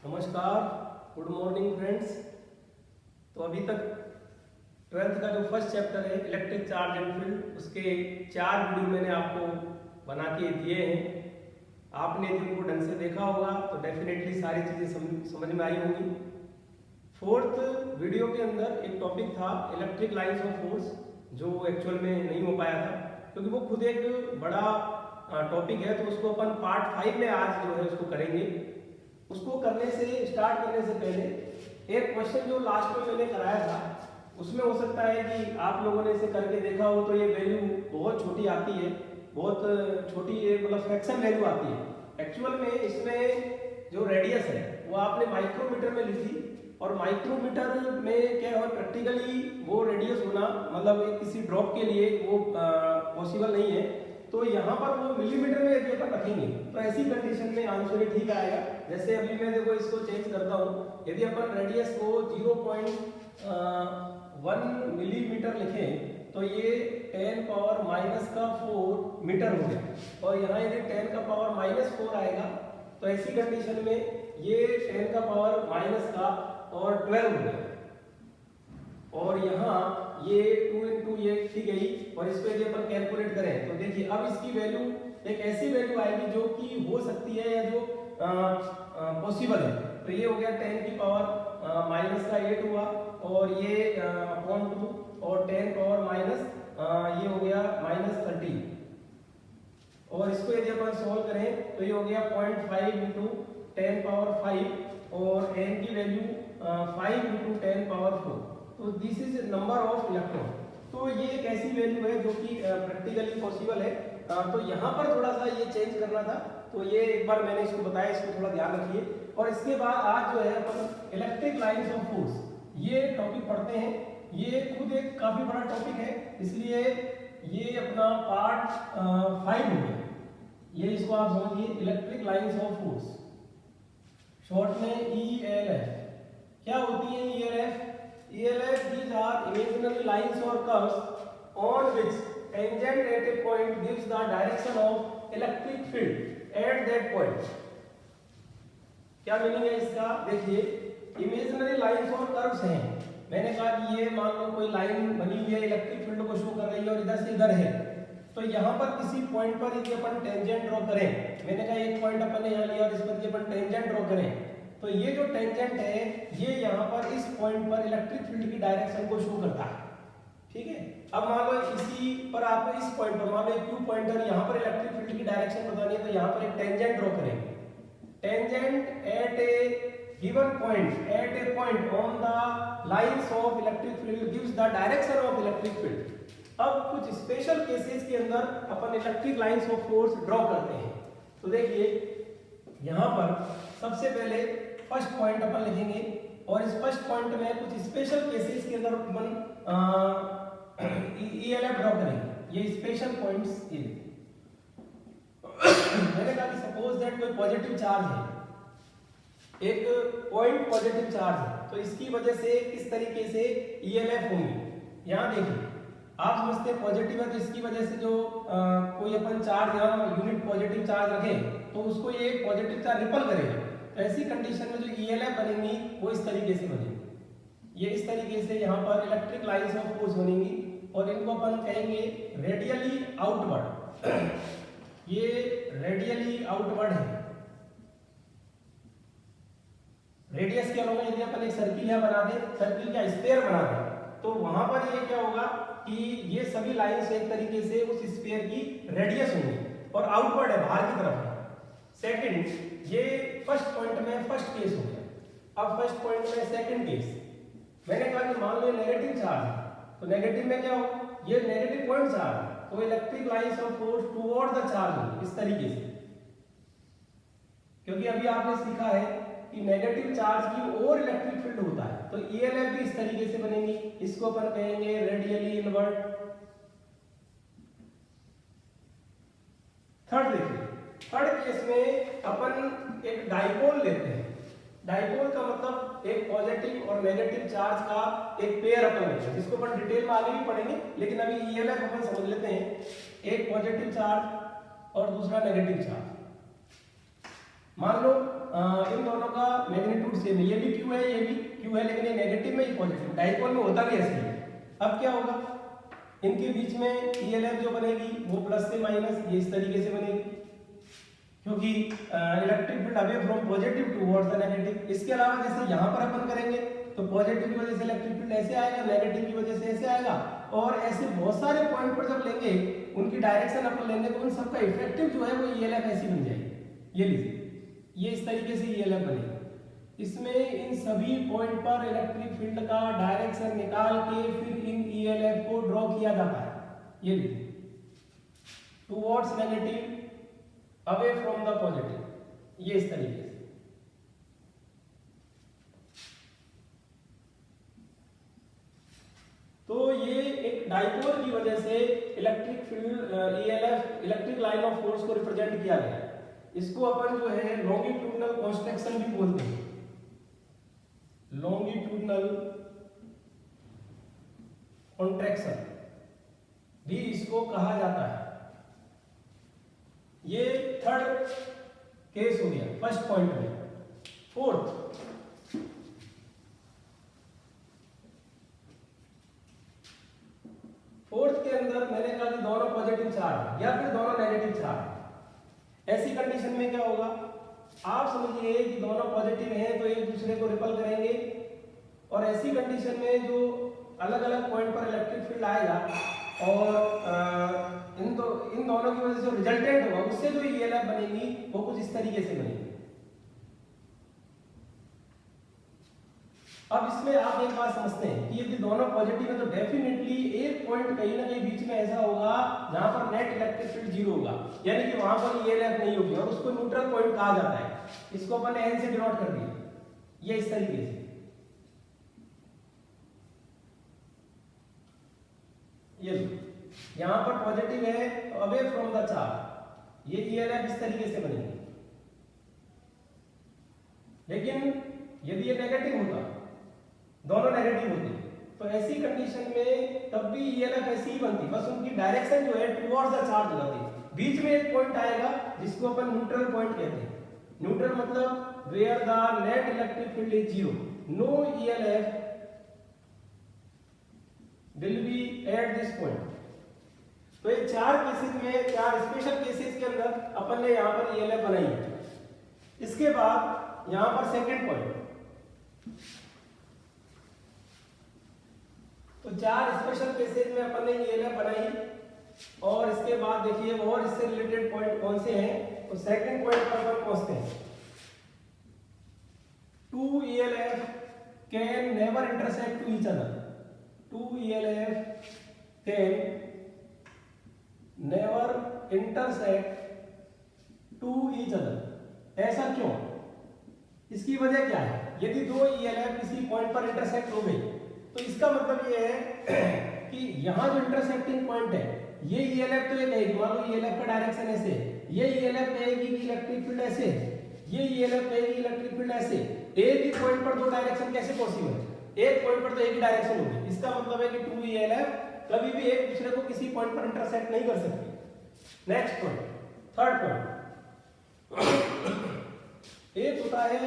नमस्कार, good morning friends. तो अभी तक 12th का जो फर्स्ट चैप्टर है इलेक्ट्रिक चार्ज एंड फील्ड, उसके 4 वीडियो मैंने आपको बना के दिए हैं। आपने यदि उनको ढंग से देखा होगा तो डेफिनेटली सारी चीज़ें समझ में आई होंगी। 4th वीडियो के अंदर एक टॉपिक था इलेक्ट्रिक लाइन्स ऑफ फोर्स, जो एक्चुअल में नहीं हो पाया था क्योंकि वो खुद एक बड़ा टॉपिक है। तो उसको अपन पार्ट 5 में आज जो है उसको करेंगे। उसको करने से स्टार्ट करने से पहले एक क्वेश्चन जो लास्ट में मैंने कराया था, उसमें हो सकता है कि आप लोगों ने इसे करके देखा हो तो ये वैल्यू बहुत छोटी आती है, बहुत छोटी मतलब फ्रैक्शन वैल्यू आती है। एक्चुअल में इसमें जो रेडियस है वो आपने माइक्रोमीटर में ली थी, और माइक्रोमीटर में क्या है प्रैक्टिकली वो रेडियस होना मतलब किसी ड्रॉप के लिए वो पॉसिबल नहीं है। तो यहाँ पर वो मिलीमीटर में यदि अपन रखेंगे तो ऐसी कंडीशन में आंसर ठीक आएगा। जैसे अभी मैं देखो इसको चेंज करता हूँ, यदि अपन रेडियस को 0.1 मिलीमीटर लिखें तो ये 10 पावर माइनस का 4 मीटर हो गया, और यहाँ यदि 10 का पावर माइनस 4 आएगा तो ऐसी कंडीशन में ये 10 का पावर माइनस का और 12 हो गया, और यहाँ ये 2 इंटू ये थी गई, और इस पे यदि अपन कैलकुलेट करें तो देखिए अब इसकी वैल्यू एक ऐसी वैल्यू आएगी जो कि हो सकती है या जो पॉसिबल है। तो ये हो गया 10 की पावर माइनस का 8 हुआ, और ये अपॉन 2, और 10 पावर माइनस ये हो गया -30, और इसको यदि अपन सॉल्व करें तो ये हो गया 0.5 इंटू 10 पावर 5, और n की वैल्यू 5 इंटू 10 पावर 4। तो this is number of electron. तो ये एक ऐसी वैल्यू है जो कि प्रैक्टिकली पॉसिबल है। तो यहाँ पर थोड़ा सा ये चेंज करना था, तो ये एक बार मैंने इसको बताया, इसको थोड़ा ध्यान रखिए। और इसके बाद आज जो है अपन इलेक्ट्रिक लाइन्स ऑफ फोर्स ये टॉपिक पढ़ते हैं। ये खुद एक काफी बड़ा टॉपिक है, इसलिए ये अपना पार्ट 5 हो गया। ये इसको आप समझिए, electric lines of force, short में ELF। क्या होती है ELF? ELF these are imaginary lines or curves on which tangent at a point gives the direction of electric field at that point। क्या मीनिंग है इसका? देखिए, इमेजिनरी लाइंस और curves हैं। मैंने कहा कि ये मान लो कोई लाइन बनी हुई है, इलेक्ट्रिक फील्ड को शो कर रही है और इधर से इधर है। तो यहाँ पर किसी पॉइंट पर यदि अपन टेंजेंट ड्रॉ करें, मैंने कहा एक पॉइंट अपन ने यहाँ लिया और इस पर यदि अपन टेंजेंट ड्रॉ करें तो ये जो टेंजेंट है ये यहाँ पर इस पॉइंट पर इलेक्ट्रिक फील्ड की डायरेक्शन को शो करता है। ठीक है, अब मान लो इसी पर आपको इस पॉइंट पर मान लो क्यू पॉइंटर, यहाँ पर इलेक्ट्रिक फील्ड की डायरेक्शन बतानी है, तो यहाँ पर एक टेंजेंट ड्रॉ करेंगे। Tangent at a given point at a point on the lines of electric field gives the direction of electric field. अब कुछ स्पेशल केसेस के अंदर अपन electric lines of force draw करते हैं। तो देखिए यहाँ पर सबसे पहले फर्स्ट पॉइंट अपन लिखेंगे, और इस फर्स्ट पॉइंट में कुछ स्पेशल केसेस के अंदर अपन ELF ड्रॉ करेंगे। ये स्पेशल पॉइंट्स ये मैंने कहा कि सपोज दैट कोई पॉजिटिव चार्ज है, एक पॉइंट पॉजिटिव चार्ज है, तो इसकी वजह से किस तरीके से ELF होंगे। यहाँ देखिए आप समझते हैं पॉजिटिव है तो इसकी वजह से जो कोई अपन चार्ज यहाँ यूनिट पॉजिटिव चार्ज रखें तो उसको ये पॉजिटिव चार्ज रिपल करेगा। तो ऐसी कंडीशन में जो ELF बनेंगी वो इस तरीके से बनेगी। ये इस तरीके से यहाँ पर इलेक्ट्रिक लाइंस ऑफ फोर्स बनेंगी, और इनको अपन कहेंगे रेडियली आउटवर्ड। ये रेडियली आउटवर्ड है। रेडियस क्या होगा, यदि अपन एक सर्किल यहाँ बना दे, सर्किल का स्फीयर बना दे, तो वहां पर ये क्या होगा कि ये सभी लाइंस एक तरीके से उस स्फीयर की रेडियस होंगी, और आउटवर्ड है, बाहर की तरफ है। सेकंड, ये फर्स्ट पॉइंट में फर्स्ट केस हो गया। अब फर्स्ट पॉइंट में सेकंड केस, मैंने कहा कि मान लो नेगेटिव चार्ज, तो नेगेटिव में क्या होगा, ये नेगेटिव पॉइंट चार्ज, तो electric lines of force toward the charge होगी इस तरीके से। क्योंकि अभी आपने सीखा है कि नेगेटिव चार्ज की ओर इलेक्ट्रिक फील्ड होता है, तो ELF भी इस तरीके से बनेंगी। इसको अपन कहेंगे रेडियली इनवर्ट। थर्ड देखिए, थर्ड केस में अपन एक डाइपोल लेते हैं। डाइपोल का मतलब एक पॉजिटिव और नेगेटिव चार्ज का एक पेयर अपन लेते हैं, जिसको अपन डिटेल में आगे भी पढ़ेंगे, लेकिन अभी ELF अपन समझ लेते हैं। एक पॉजिटिव चार्ज और दूसरा नेगेटिव चार्ज। मान लो इन दोनों का मैग्नीट्यूड सेम है, ये भी क्यू है ये भी क्यू है, लेकिन ये नेगेटिव में ही पॉजिटिव, डाइपोल में होता भी ऐसे ही। अब क्या होगा, इनके बीच में ईएलएफ जो बनेगी वो प्लस से माइनस ये इस तरीके से बनेगी, क्योंकि electric field away from positive towards the negative. इसके अलावा जैसे यहाँ पर अपन करेंगे तो पॉजिटिव की वजह से इलेक्ट्रिक फील्ड ऐसे आएगा, नेगेटिव की वजह से ऐसे आएगा, और ऐसे बहुत सारे पॉइंट पर जब लेंगे उनकी डायरेक्शन अपन लेंगे तो उन सबका इफेक्टिव जो है वो ईएलएफ ऐसी बन जाएगी। ये लीजिए, ये इस तरीके से ईएलएफ बनेगा। इसमें इन सभी पॉइंट पर इलेक्ट्रिक फील्ड का डायरेक्शन निकाल के फिर इन ईएलएफ को ड्रॉ किया जाता है। ये लीजिए, towards negative away from the positive, ये इस तरीके से। तो ये एक डाइपोल की वजह से electric field ELF electric line of force को रिप्रेजेंट किया गया। इसको अपन जो है लॉन्गिट्यूडनल कॉन्ट्रैक्शन भी बोलते हैं, लॉन्गिट्यूडनल कॉन्ट्रैक्शन भी इसको कहा जाता है। ये थर्ड केस हो गया फर्स्ट पॉइंट में। फोर्थ के अंदर मैंने कहा कि दोनों पॉजिटिव चार्ज या फिर दोनों नेगेटिव चार्ज। ऐसी कंडीशन में क्या होगा, आप समझिए कि दोनों पॉजिटिव हैं तो एक दूसरे को रिपल करेंगे, और ऐसी कंडीशन में जो अलग अलग पॉइंट पर इलेक्ट्रिक फील्ड आएगा और इन दोनों की वजह से जो रिजल्टेंट होगा उससे जो ईएलएफ बनेगी वो कुछ इस तरीके से बनेगी। अब इसमें आप एक बात समझते हैं कि यदि दोनों पॉजिटिव है तो डेफिनेटली एक पॉइंट कहीं ना कहीं बीच में ऐसा होगा जहां पर नेट इलेक्ट्रिक फील्ड जीरो होगा, यानी कि वहां पर ईएलएफ नहीं होगी, और उसको न्यूट्रल पॉइंट कहा जाता है। इसको अपन एन से डिनोट कर दिया, ये इस तरीके से। ये यहां पर पॉजिटिव है तो अवे फ्रॉम द चार्ज, ये ईएलएफ इस तरीके से बनेगी। लेकिन यदि ये नेगेटिव होता, दोनों नेगेटिव होते, तो ऐसी कंडीशन में तब भी ईएलएफ ऐसी ही बनती, बस उनकी डायरेक्शन जो है टुवर्ड्स द चार्ज हो जाती। बीच में एक पॉइंट आएगा जिसको अपन न्यूट्रल पॉइंट कहते हैं। न्यूट्रल मतलब where the net electric field is zero, no ELF will be at this point. तो ये चार केसेस में, चार स्पेशल केसेस के अंदर अपन ने यहां पर ईएलएफ बनाई है। इसके बाद यहां पर सेकंड पॉइंट, तो चार स्पेशल केसेस में अपन ने ईएलएफ बनाई, और इसके बाद देखिए और इससे रिलेटेड पॉइंट कौन से हैं, तो सेकंड पॉइंट पर अपन पहुंचते हैं। Two ELF can never intersect to each other, two ELF can never intersect to each other. ऐसा क्यों, इसकी वजह क्या है, यदि दो ईएलएफ किसी पॉइंट पर इंटरसेक्ट हो गई तो इसका मतलब ये है कि यहाँ जो इंटरसेक्टिंग पॉइंट है ये ईएलएफ तो ये कहेगी, मान लो ईएलएफ का डायरेक्शन ऐसे, ये ईएलएफ कहेगी कि इलेक्ट्रिक फील्ड ऐसे, ये ईएलएफ कहेगी इलेक्ट्रिक फील्ड ऐसे। एक ही पॉइंट पर दो डायरेक्शन कैसे पॉसिबल है, एक पॉइंट पर तो एक ही डायरेक्शन होगी। इसका मतलब है कि टू ईएलएफ कभी भी एक दूसरे को किसी पॉइंट पर इंटरसेक्ट नहीं कर सकती। नेक्स्ट पॉइंट, थर्ड पॉइंट, एक होता है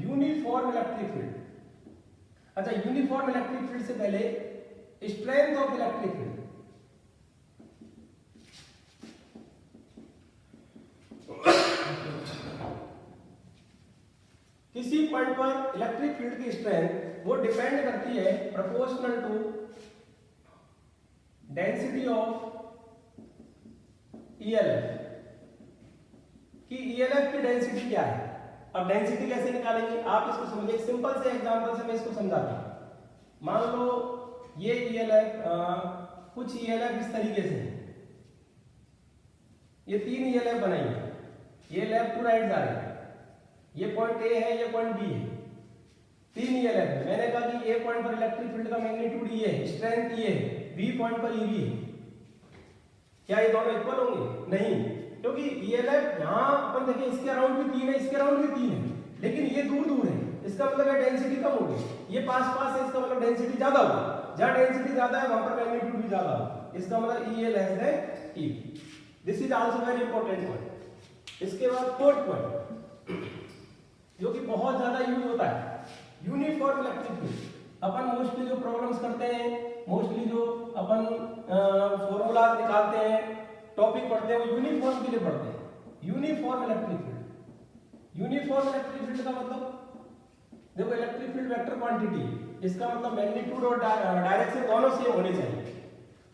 यूनिफॉर्म इलेक्ट्रिक फील्ड। अच्छा, यूनिफॉर्म इलेक्ट्रिक फील्ड से पहले स्ट्रेंथ ऑफ इलेक्ट्रिक फील्ड। किसी पॉइंट पर इलेक्ट्रिक फील्ड की स्ट्रेंथ वो डिपेंड करती है proportional to density of ELF, कि ईएलएफ की डेंसिटी क्या है। अब डेंसिटी कैसे निकालेंगे आप इसको समझिए, सिंपल से एग्जांपल से मैं इसको समझाता हूं। मान लो ये ईएलएफ, कुछ ईएलएफ इस तरीके से है, ये तीन ईएलएफ बनाई है, ये लेफ्ट टू राइट जा रही है, ये पॉइंट ए है, ये पॉइंट बी है, तीन ईएलएफ है। मैंने कहा कि ए पॉइंट पर इलेक्ट्रिक फील्ड का मैग्नीट्यूड ये है, स्ट्रेंथ ये है, बी पॉइंट पर ईबी है। क्या ये दोनों इक्वल होंगे? नहीं, क्योंकि ईएलएफ यहां अपन देखें इसके अराउंड भी तीन है, इसके अराउंड भी तीन है, लेकिन ये दूर दूर है, इसका मतलब है डेंसिटी कम होगी। ये पास पास है, इसका मतलब डेंसिटी ज्यादा होगी। जहां डेंसिटी ज्यादा है वहां पर मैग्नीट्यूड भी ज्यादा होगा, इसका मतलब E A less than E. This is also very important point. इसके बाद फोर्थ पॉइंट, जो कि बहुत ज्यादा यूज होता है, यूनिफॉर्म इलेक्ट्रिक फील्ड। अपन मोस्टली जो प्रॉब्लम्स करते हैं, मोस्टली जो अपन फॉर्मूलाज निकालते हैं, टॉपिक पढ़ते हैं, वो यूनिफॉर्म के लिए पढ़ते हैं। Uniform electric field, uniform electric field का मतलब देखो, इलेक्ट्रिक फील्ड वेक्टर क्वांटिटी, इसका मतलब मैग्नीट्यूड और डायरेक्शन दोनों सेम होने चाहिए।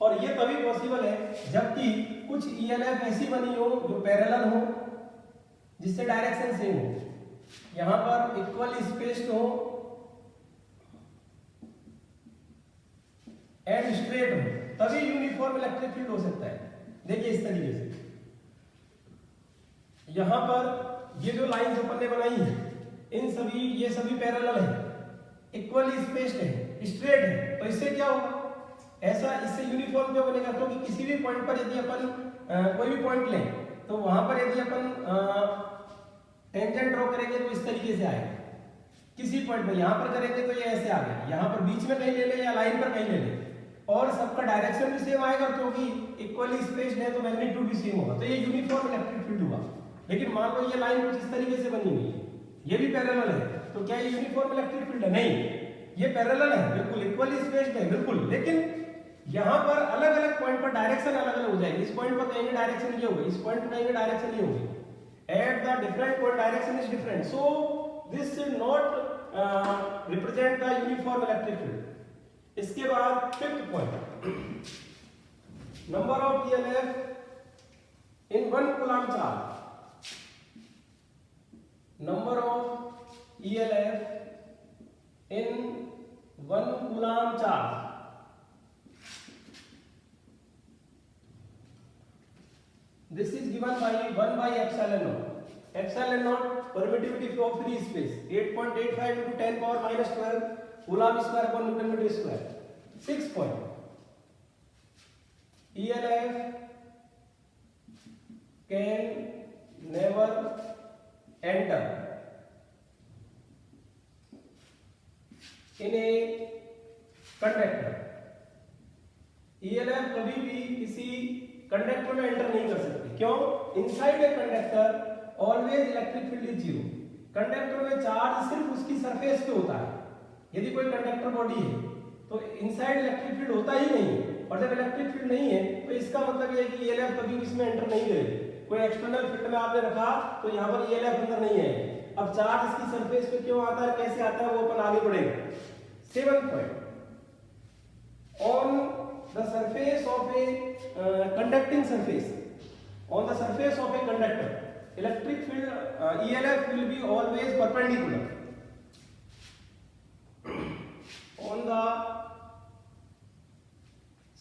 और ये तभी पॉसिबल है जबकि कुछ ईएलएफ ऐसी बनी हो जो पैरेलल हो, जिससे डायरेक्शन सेम हो, यहां पर इक्वल स्पेस्ड हो एंड स्ट्रेट हो, तभी यूनिफॉर्म इलेक्ट्रिक फील्ड हो सकता है। देखिए इस तरीके से, यहां पर ये जो लाइंस अपन ने बनाई है, इन सभी ये सभी पैरेलल है, इक्वल स्पेस्ड है, स्ट्रेट है, तो इससे क्या होगा, ऐसा इससे यूनिफॉर्म क्यों बनेगा, क्योंकि किसी भी पॉइंट पर यदि अपन कोई भी पॉइंट लें तो वहां पर यदि अपन टेंजेंट ड्रॉ करेंगे तो इस तरीके से आएगा। किसी पॉइंट पर यहां पर करेंगे तो ये ऐसे आ गया, यहां पर बीच में कहीं ले लें या लाइन पर कहीं ले लें, और सबका डायरेक्शन भी सेम आएगा, क्योंकि इक्वली स्पेस्ड है तो मैग्नीट्यूड भी सेम होगा, तो ये यूनिफॉर्म इलेक्ट्रिक फील्ड हुआ। लेकिन मान लो ये लाइन कुछ इस तरीके से बनी हुई है, ये भी पैरेलल है, तो क्या ये यूनिफॉर्म इलेक्ट्रिक फील्ड है? नहीं, ये पैरेलल है, बिल्कुल इक्वली स्पेस्ड है, बिल्कुल, लेकिन यहां पर अलग अलग पॉइंट पर डायरेक्शन अलग अलग हो जाएगी। इस पॉइंट पर कहेंगे डायरेक्शन ये होगी, इस पॉइंट पर कहेंगे डायरेक्शन ये होगी, at the different point direction is different, so this should not represent the uniform electric field। इसके बाद fifth point, number of ELF in 1 coulomb charge, number of ELF in 1 coulomb charge, this is given by 1 by epsilon naught, epsilon naught permittivity of free space 8.85 into 10 power minus 12 coulomb square upon Newton meter square। 6 point, ELF can never enter in a conductor, ELF कभी भी किसी conductor में enter नहीं कर सकती। क्यों? Inside a conductor always electric field is zero. Conductor में charge सिर्फ उसकी सरफेस पे होता है। यदि कोई कंडक्टर बॉडी है तो इनसाइड इलेक्ट्रिक फील्ड होता ही नहीं है, और जब इलेक्ट्रिक फील्ड नहीं है तो इसका मतलब ये है कि ELF कभी इसमें एंटर नहीं करेगी। कोई एक्सटर्नल फील्ड में आपने रखा तो यहाँ पर ELF अंदर नहीं है। अब चार्ज इसकी सरफेस पे क्यों आता है, कैसे आता है, वो अपन आगे बढ़ेगा। 7th point, on the surface of a conducting surface, on the surface of a conductor electric field ELF will be always perpendicular, on the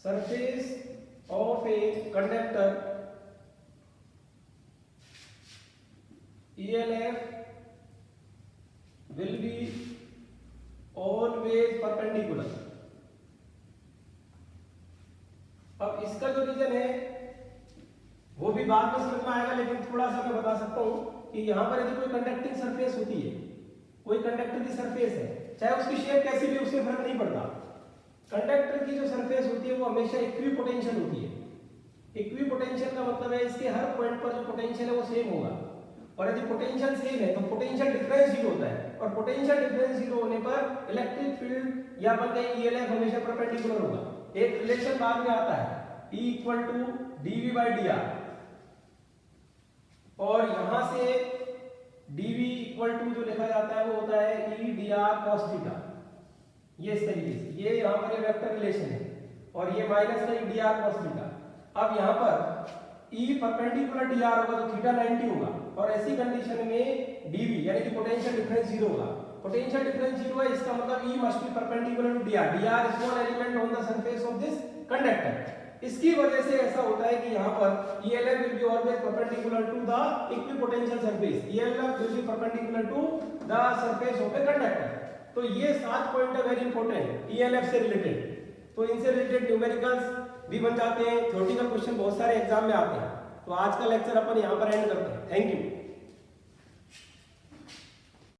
surface of a conductor ELF will be always perpendicular। अब इसका जो reason है वो भी बाद में समझ में आएगा, लेकिन थोड़ा सा मैं बता सकता हूं कि यहाँ पर यदि कोई कंडक्टिंग सरफेस होती है, कोई कंडक्टर की सरफेस है, चाहे उसकी शेप कैसी भी, उससे फर्क नहीं पड़ता। कंडक्टर की जो सरफेस होती है वो हमेशा इक्विपोटेंशियल होती है। इक्विपोटेंशियल का मतलब है इसके हर पॉइंट पर जो पोटेंशियल है वो सेम होगा, और यदि पोटेंशियल सेम है तो पोटेंशियल डिफरेंस जीरो होता है, और पोटेंशियल डिफरेंस जीरो होने पर इलेक्ट्रिक फील्ड या अपन कहें ELF हमेशा परपेंडिकुलर होगा। एक रिलेशन बाद में आता है E equal to dV by dr, और यहां से dV इक्वल टू जो लिखा जाता है वो होता है E dr cos थीटा। ये इस तरीके से, ये यहां पर ये वेक्टर रिलेशन है, और ये माइनस का E dr cos थीटा। अब यहां पर E परपेंडिकुलर dr होगा तो थीटा 90 होगा, और ऐसी कंडीशन में dV यानी कि पोटेंशियल डिफरेंस जीरो होगा। पोटेंशियल डिफरेंस जीरो है, इसका मतलब E must be perpendicular to dr, dr small element on the surface of this conductor. इसकी वजह से ऐसा होता है कि यहाँ पर ELF will be always perpendicular to the equipotential surface, ELF will be perpendicular to the surface of a conductor। तो ये 7 पॉइंट है वेरी इंपॉर्टेंट ELF से रिलेटेड। तो इनसे रिलेटेड न्यूमेरिकल्स भी बन जाते हैं, थ्योरेटिकल क्वेश्चन बहुत सारे एग्जाम में आते हैं। तो आज का लेक्चर अपन यहाँ पर एंड करते हैं। Thank you.